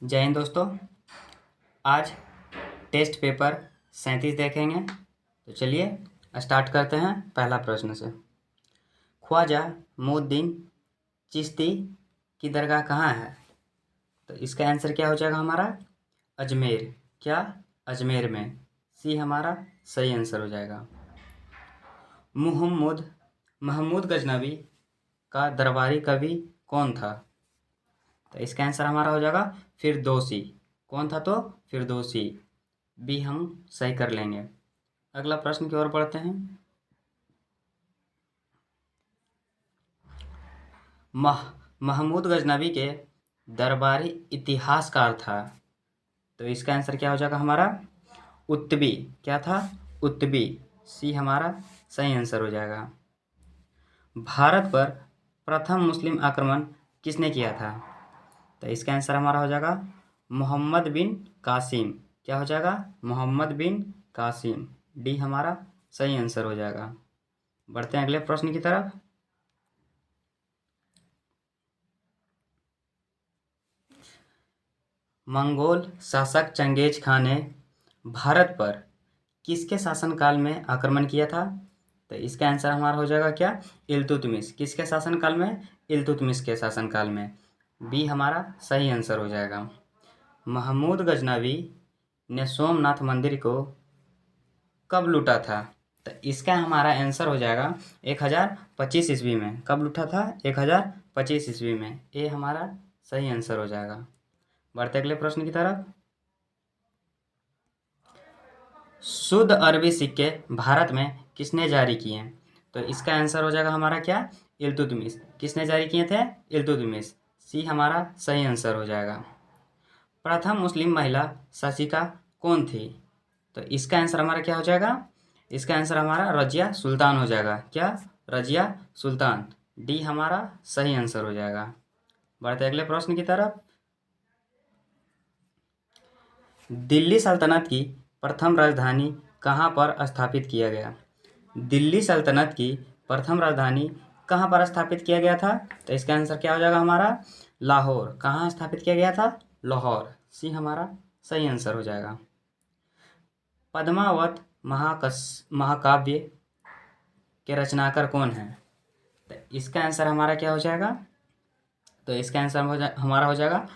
जय हिंद दोस्तों। आज टेस्ट पेपर 37 देखेंगे। तो चलिए स्टार्ट करते हैं पहला प्रश्न से। ख्वाजा मोइनुद्दीन चिश्ती की दरगाह कहाँ है? तो इसका आंसर क्या हो जाएगा हमारा? अजमेर। क्या? अजमेर में। सी हमारा सही आंसर हो जाएगा। महमूद गजनवी का दरबारी कवि कौन था? तो इसका आंसर हमारा हो जाएगा फिरदौसी। कौन था? तो फिरदौसी। बी हम सही कर लेंगे। अगला प्रश्न की ओर बढ़ते हैं। महमूद गजनवी के दरबारी इतिहासकार था। तो इसका आंसर क्या हो जाएगा हमारा? उत्तबी। क्या था? उत्तबी। सी हमारा सही आंसर हो जाएगा। भारत पर प्रथम मुस्लिम आक्रमण किसने किया था? तो इसका आंसर हमारा हो जाएगा मोहम्मद बिन कासिम। क्या हो जाएगा? मोहम्मद बिन कासिम। डी हमारा सही आंसर हो जाएगा। बढ़ते हैं अगले प्रश्न की तरफ। मंगोल शासक चंगेज खान ने भारत पर किसके शासनकाल में आक्रमण किया था? तो इसका आंसर हमारा हो जाएगा क्या? इल्तुतमिश। किसके शासनकाल में? इल्तुतमिश के शासनकाल में। बी हमारा सही आंसर हो जाएगा। महमूद गजनवी ने सोमनाथ मंदिर को कब लूटा था? तो इसका हमारा आंसर हो जाएगा 1025 ईस्वी में। कब लूटा था? 1025 ईस्वी में। ए हमारा सही आंसर हो जाएगा। बढ़ते अगले प्रश्न की तरफ। शुद्ध अरबी सिक्के भारत में किसने जारी किए? तो इसका आंसर हो जाएगा हमारा क्या? इल्तुतमिश। किसने जारी किए थे? इल्तुतमिश। सी हमारा सही आंसर हो जाएगा। प्रथम मुस्लिम महिला शासिका कौन थी? तो इसका आंसर हमारा क्या हो जाएगा? इसका आंसर हमारा रजिया सुल्तान हो जाएगा। क्या? रजिया सुल्तान। डी हमारा सही आंसर हो जाएगा। बढ़ते अगले प्रश्न की तरफ। दिल्ली सल्तनत की प्रथम राजधानी कहाँ पर स्थापित किया गया? दिल्ली सल्तनत की प्रथम राजधानी कहाँ पर स्थापित किया गया था? तो इसका आंसर क्या हो जाएगा हमारा? लाहौर। कहाँ स्थापित किया गया था? लाहौर। सी हमारा सही आंसर हो जाएगा। पद्मावत महाकाव्य के रचनाकार कौन है? तो इसका आंसर हमारा क्या हो जाएगा? तो इसका आंसर हमारा हो जाएगा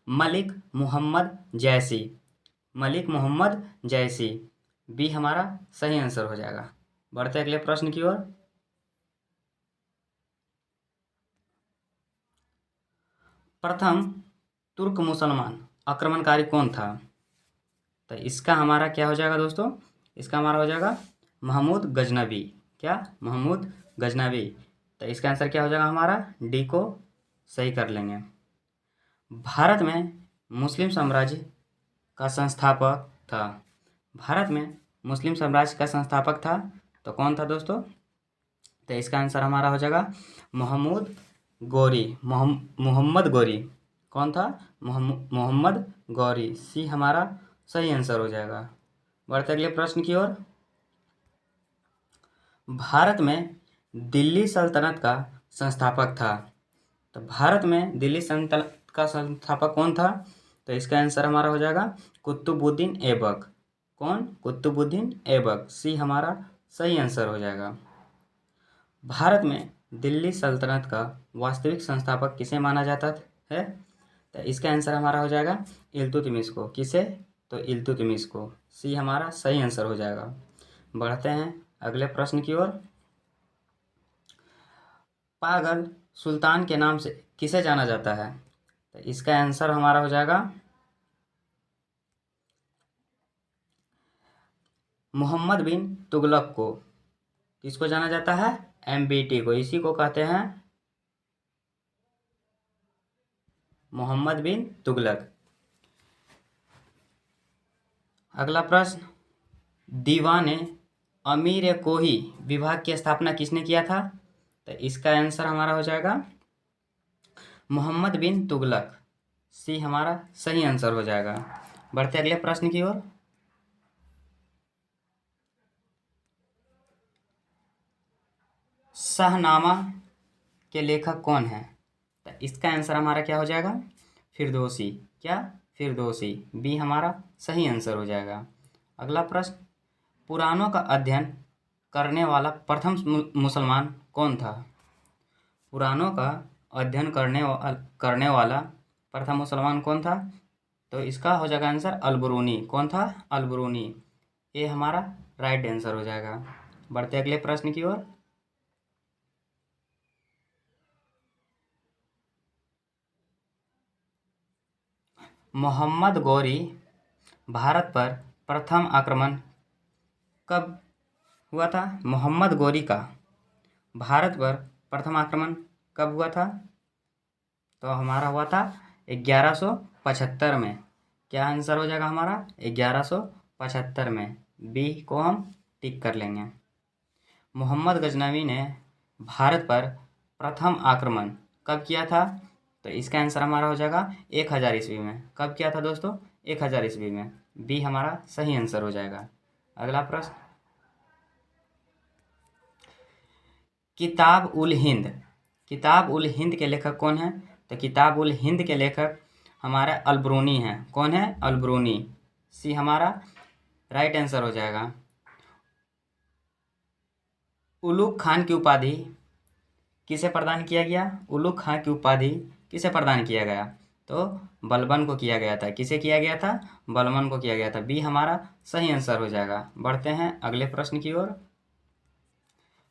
मलिक मोहम्मद जैसी। मलिक मोहम्मद जैसी। बी हमारा सही आंसर हो जाएगा। बढ़ते अगले प्रश्न की ओर। प्रथम तुर्क मुसलमान आक्रमणकारी कौन था? तो इसका हमारा क्या हो जाएगा दोस्तों? इसका हमारा हो जाएगा महमूद गजनवी। क्या? महमूद गजनवी। तो इसका आंसर क्या हो जाएगा हमारा? डी को सही कर लेंगे। भारत में मुस्लिम साम्राज्य का संस्थापक था। भारत में मुस्लिम साम्राज्य का संस्थापक था तो कौन था दोस्तों? तो इसका आंसर हमारा हो जाएगा मोहम्मद गौरी। मोहम्मद गौरी। कौन था? मोहम्मद गौरी। सी हमारा सही आंसर हो जाएगा। बढ़ते अगले प्रश्न की ओर। भारत में दिल्ली सल्तनत का संस्थापक था। तो भारत में दिल्ली सल्तनत का संस्थापक कौन था? तो इसका आंसर हमारा हो जाएगा कुतुबुद्दीन ऐबक। कौन? कुतुबुद्दीन ऐबक। सी हमारा सही आंसर हो जाएगा। भारत में दिल्ली सल्तनत का वास्तविक संस्थापक किसे माना जाता है? तो इसका आंसर हमारा हो जाएगा इल्तुतमिश को। किसे? तो इल्तुतमिश को। सी हमारा सही आंसर हो जाएगा। बढ़ते हैं अगले प्रश्न की ओर। पागल सुल्तान के नाम से किसे जाना जाता है? तो इसका आंसर हमारा हो जाएगा मोहम्मद बिन तुगलक को। किसको जाना जाता है? एमबीटी को। इसी को कहते हैं मोहम्मद बिन तुगलक। अगला प्रश्न। दीवाने अमीर कोही विभाग की स्थापना किसने किया था? तो इसका आंसर हमारा हो जाएगा मोहम्मद बिन तुगलक। सी हमारा सही आंसर हो जाएगा। बढ़ते अगले प्रश्न की ओर। शाहनामा के लेखक कौन है? तो इसका आंसर हमारा क्या हो जाएगा? फिरदौसी। क्या? फिरदौसी, बी हमारा सही आंसर हो जाएगा। अगला प्रश्न, पुराणों का अध्ययन करने वाला प्रथम मुसलमान कौन था? पुराणों का अध्ययन करने वाला प्रथम मुसलमान कौन था? तो इसका हो जाएगा आंसर अल-बिरूनी। कौन था? अल-बिरूनी। ये हमारा राइट आंसर हो जाएगा। बढ़ते अगले प्रश्न की ओर। मोहम्मद गौरी भारत पर प्रथम आक्रमण कब हुआ था? मोहम्मद गौरी का भारत पर प्रथम आक्रमण कब हुआ था? तो हमारा हुआ था 1175 में। क्या आंसर हो जाएगा हमारा? 1175 में। बी को हम टिक कर लेंगे। मोहम्मद गजनवी ने भारत पर प्रथम आक्रमण कब किया था? तो इसका आंसर हमारा हो जाएगा 1000 ईस्वी में। कब किया था दोस्तों? 1000 ईस्वी में। बी हमारा सही आंसर हो जाएगा। अगला प्रश्न, किताब उल हिंद। किताब उल हिंद के लेखक कौन है? तो किताब उल हिंद के लेखक हमारा अल-बिरूनी हैं। कौन है? अल-बिरूनी। सी हमारा राइट आंसर हो जाएगा। उलुग खान की उपाधि किसे प्रदान किया गया? उलुग खान की उपाधि किसे प्रदान किया गया? तो बलबन को किया गया था। किसे किया गया था? बलबन को किया गया था। बी हमारा सही आंसर हो जाएगा। बढ़ते हैं अगले प्रश्न की ओर।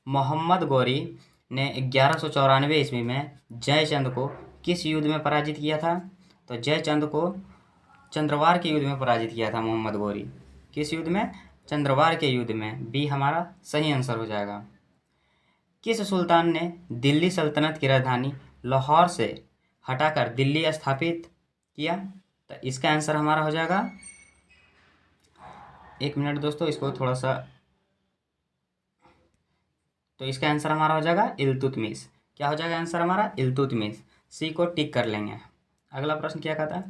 मोहम्मद गौरी ने 1194 ईस्वी में जयचंद को किस युद्ध में पराजित किया था? तो जयचंद को चंद्रवार के युद्ध में पराजित किया था मोहम्मद गौरी। किस युद्ध में? चंद्रवार के युद्ध में। बी हमारा सही आंसर हो जाएगा। किस सुल्तान ने दिल्ली सल्तनत की राजधानी लाहौर से हटाकर दिल्ली स्थापित किया? तो इसका आंसर हमारा हो जाएगा, एक मिनट दोस्तों, इसको थोड़ा सा, तो इसका आंसर हमारा हो जाएगा इल्तुतमिश। क्या हो जाएगा आंसर हमारा? इल्तुतमिश। सी को टिक कर लेंगे। अगला प्रश्न क्या कहता है?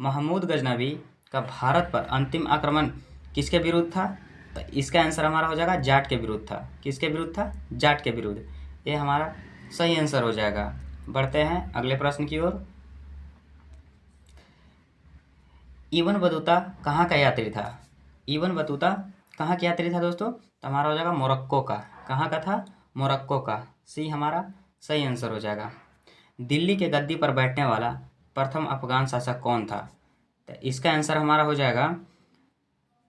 महमूद गजनवी का भारत पर अंतिम आक्रमण किसके विरुद्ध था? तो इसका आंसर हमारा हो जाएगा जाट के विरुद्ध था। किसके विरुद्ध था? जाट के विरुद्ध। ये हमारा सही आंसर हो जाएगा। बढ़ते हैं अगले प्रश्न की ओर। इब्न बतूता कहाँ का यात्री था? इब्न बतूता कहाँ का यात्री था दोस्तों? तो हमारा हो जाएगा मोरक्को का। कहाँ का था? मोरक्को का। सी हमारा सही आंसर हो जाएगा। दिल्ली के गद्दी पर बैठने वाला प्रथम अफगान शासक कौन था? तो इसका आंसर हमारा हो जाएगा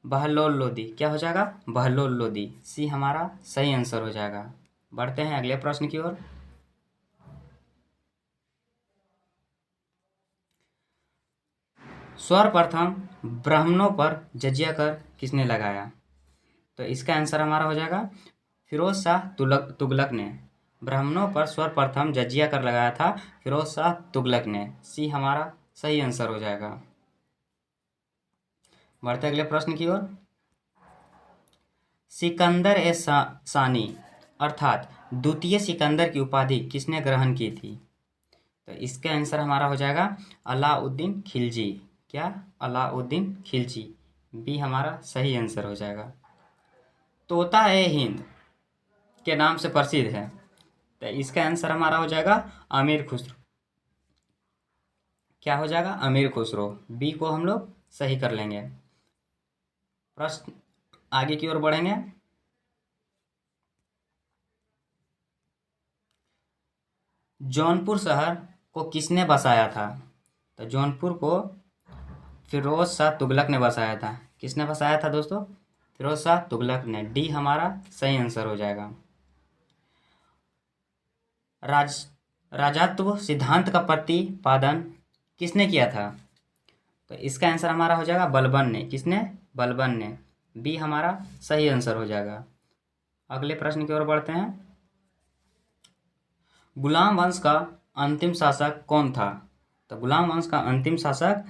बहलोल लोदी। क्या हो जाएगा? बहलोल लोदी। सी हमारा सही आंसर हो जाएगा। बढ़ते हैं अगले प्रश्न की ओर। सर्वप्रथम ब्राह्मणों पर जजिया कर किसने लगाया? तो इसका आंसर हमारा हो जाएगा फिरोज शाह तुगलक ने। ब्राह्मणों पर सर्वप्रथम जजिया कर लगाया था फिरोज शाह तुगलक ने। सी हमारा सही आंसर हो जाएगा। बढ़ते अगले प्रश्न की ओर। सिकंदर ए सानी अर्थात द्वितीय सिकंदर की उपाधि किसने ग्रहण की थी? तो इसका आंसर हमारा हो जाएगा अलाउद्दीन खिलजी। क्या? अलाउद्दीन खिलजी। बी हमारा सही आंसर हो जाएगा। तोता ए हिंद के नाम से प्रसिद्ध है, तो इसका आंसर हमारा हो जाएगा अमीर खुसरो। क्या हो जाएगा? अमीर खुसरो। बी को हम लोग सही कर लेंगे। प्रश्न आगे की ओर बढ़ेंगे। जौनपुर शहर को किसने बसाया था? तो जौनपुर को फिरोज शाह तुगलक ने बसाया था। किसने बसाया था दोस्तों? फिरोज शाह तुगलक ने। डी हमारा सही आंसर हो जाएगा। राजत्व सिद्धांत का प्रतिपादन किसने किया था? तो इसका आंसर हमारा हो जाएगा बलबन ने। किसने? बलबन ने। बी हमारा सही आंसर हो जाएगा। अगले प्रश्न की ओर बढ़ते हैं। गुलाम वंश का अंतिम शासक कौन था? तो गुलाम वंश का अंतिम शासक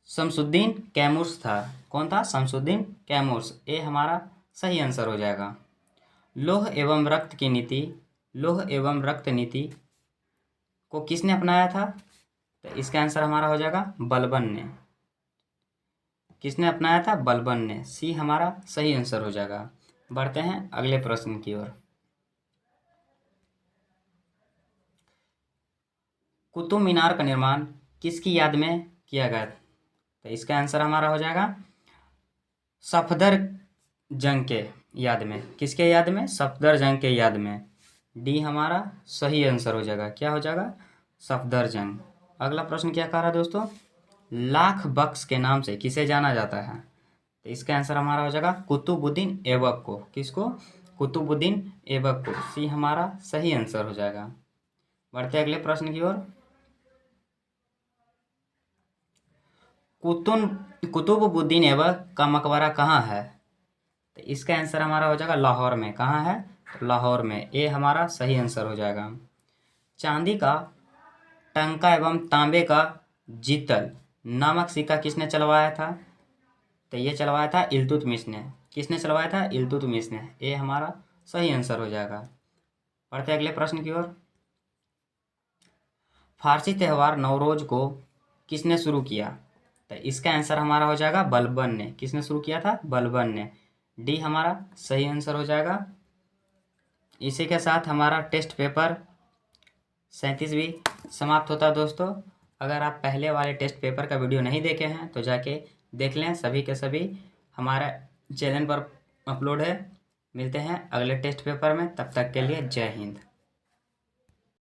शमसुद्दीन कैमूर्स था। कौन था? शमसुद्दीन कैमूर्स। ये हमारा सही आंसर हो जाएगा। लौह एवं रक्त की नीति, लौह एवं रक्त नीति को किसने अपनाया था? तो इसका आंसर हमारा हो जाएगा बलबन ने। किसने अपनाया था? बलबन ने। सी हमारा सही आंसर हो जाएगा। बढ़ते हैं अगले प्रश्न की ओर। कुतुब मीनार का निर्माण किसकी याद में किया गया। तो इसका आंसर हमारा हो जाएगा सफदर जंग के याद में। किसके याद में? सफदर जंग के याद में। डी हमारा सही आंसर हो जाएगा। क्या हो जाएगा? सफदर जंग। अगला प्रश्न क्या कह रहा है दोस्तों? लाख बख्श के नाम से किसे जाना जाता है? तो इसका आंसर हमारा हो जाएगा कुतुबुद्दीन ऐबक को। किसको? कुतुबुद्दीन ऐबक को। सी हमारा सही आंसर हो जाएगा। बढ़ते अगले प्रश्न की ओर। कुतुबुद्दीन ऐबक का मकबरा कहाँ है? तो इसका आंसर हमारा हो जाएगा लाहौर में। कहाँ है? लाहौर में। ए हमारा सही आंसर हो जाएगा। चांदी का टंका एवं तांबे का जितल नामक सिक्का किसने चलवाया था? तो ये चलवाया था इल्तुतमिश ने। किसने चलवाया था? इल्तुतमिश ने। ए हमारा सही आंसर हो जाएगा। बढ़ते अगले प्रश्न की ओर। फारसी त्यौहार नवरोज को किसने शुरू किया? तो इसका आंसर हमारा हो जाएगा बलबन ने। किसने शुरू किया था? बलबन ने। डी हमारा सही आंसर हो जाएगा। इसी के साथ हमारा टेस्ट पेपर 37वीं समाप्त होता है दोस्तों। अगर आप पहले वाले टेस्ट पेपर का वीडियो नहीं देखे हैं तो जाके देख लें। सभी के सभी हमारा चैनल पर अपलोड है। मिलते हैं अगले टेस्ट पेपर में। तब तक के लिए जय हिंद।